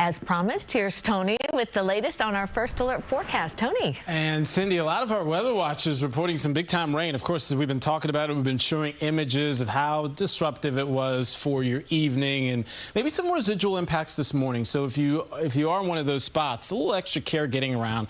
As promised, here's Tony with the latest on our first alert forecast. Tony. And Cindy, a lot of our weather watchers reporting some big time rain. Of course, as we've been talking about it, we've been showing images of how disruptive it was for your evening and maybe some residual impacts this morning. So if you are in one of those spots, a little extra care getting around.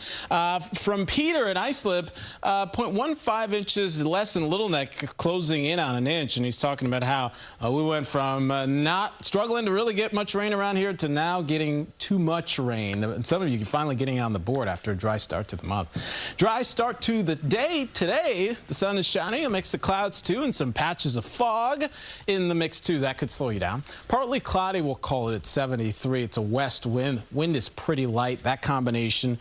From Peter at Islip, 0.15 inches less than Little Neck, closing in on an inch. And he's talking about how we went from not struggling to really get much rain around here to now getting too much rain. And some of you finally getting on the board after a dry start to the month. Dry start to the day today. The sun is shining, a mix of clouds too, and some patches of fog in the mix too. That could slow you down. Partly cloudy, we'll call it at 73. It's a west wind. Wind is pretty light. That combination,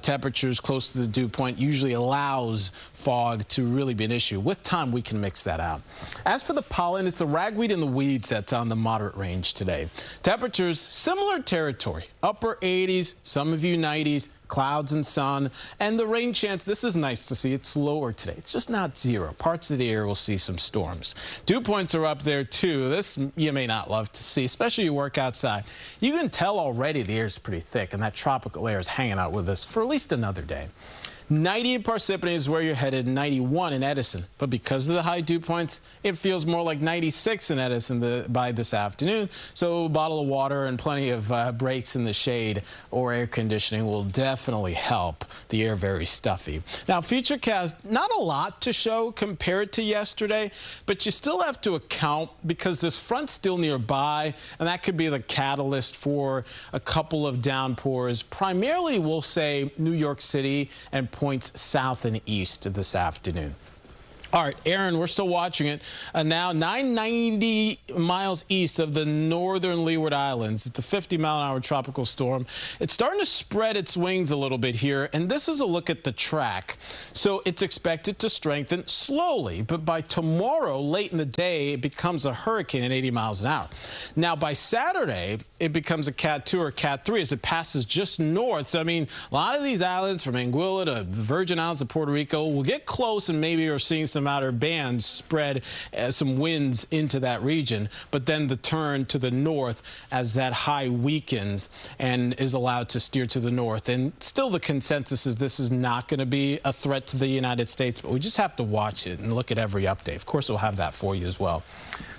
temperatures close to the dew point, usually allows fog to really be an issue. With time, we can mix that out. As for the pollen, it's the ragweed and the weeds that's on the moderate range today. Temperatures, similar territory, upper 80s, some of you 90s, clouds and sun, and the rain chance, this is nice to see. It's lower today. It's just not zero. Parts of the air will see some storms. Dew points are up there too. This you may not love to see, especially you work outside. You can tell already the air is pretty thick, and that tropical air is hanging out with us for at least another day. 90 in Parsippany is where you're headed, 91 in Edison. But because of the high dew points, it feels more like 96 in Edison by this afternoon. So a bottle of water and plenty of breaks in the shade or air conditioning will definitely help. The air very stuffy. Now, Futurecast, not a lot to show compared to yesterday, but you still have to account because this front's still nearby, and that could be the catalyst for a couple of downpours. Primarily, we'll say New York City and points south and east this afternoon. All right, Aaron, we're still watching it. Now 990 miles east of the northern Leeward Islands. It's a 50-mile-an-hour tropical storm. It's starting to spread its wings a little bit here, and this is a look at the track. So it's expected to strengthen slowly, but by tomorrow, late in the day, it becomes a hurricane at 80 miles an hour. Now, by Saturday, it becomes a Cat 2 or Cat 3 as it passes just north. So, I mean, a lot of these islands, from Anguilla to the Virgin Islands of Puerto Rico, will get close, and maybe we're seeing some outer bands spread some winds into that region, but then the turn to the north as that high weakens and is allowed to steer to the north. And still the consensus is this is not going to be a threat to the United States, but we just have to watch it and look at every update. Of course, we'll have that for you as well.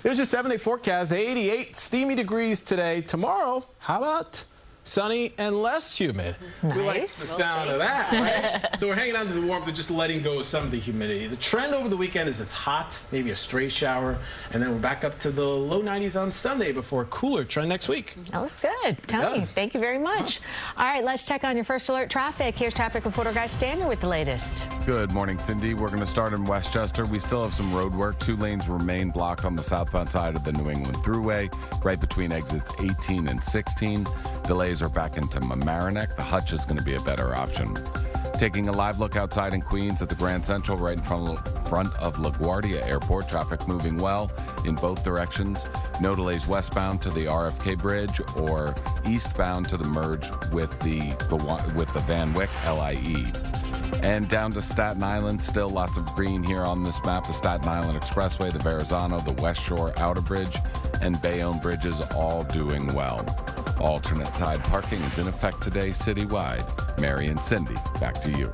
There's your 7-day forecast. 88 steamy degrees today. Tomorrow, how about sunny and less humid? Nice. We like the sound of that, right? So we're hanging on to the warmth and just letting go of some of the humidity. The trend over the weekend is it's hot, maybe a stray shower, and then we're back up to the low 90s on Sunday before a cooler trend next week. That looks good. Tony, thank you very much. All right, let's check on your first alert traffic. Here's traffic reporter Guy Stander with the latest. Good morning, Cindy. We're going to start in Westchester. We still have some road work. 2 lanes remain blocked on the southbound side of the New England Thruway, right between exits 18 and 16. Delays are back into Mamaroneck. The Hutch is going to be a better option. Taking a live look outside in Queens at the Grand Central, right in front of LaGuardia Airport. Traffic moving well in both directions. No delays westbound to the RFK Bridge or eastbound to the merge with the Van Wyck LIE. And down to Staten Island, still lots of green here on this map. The Staten Island Expressway, the Verrazano, the West Shore Outer Bridge, and Bayonne bridges all doing well. Alternate side parking is in effect today citywide. Mary and Cindy, back to you.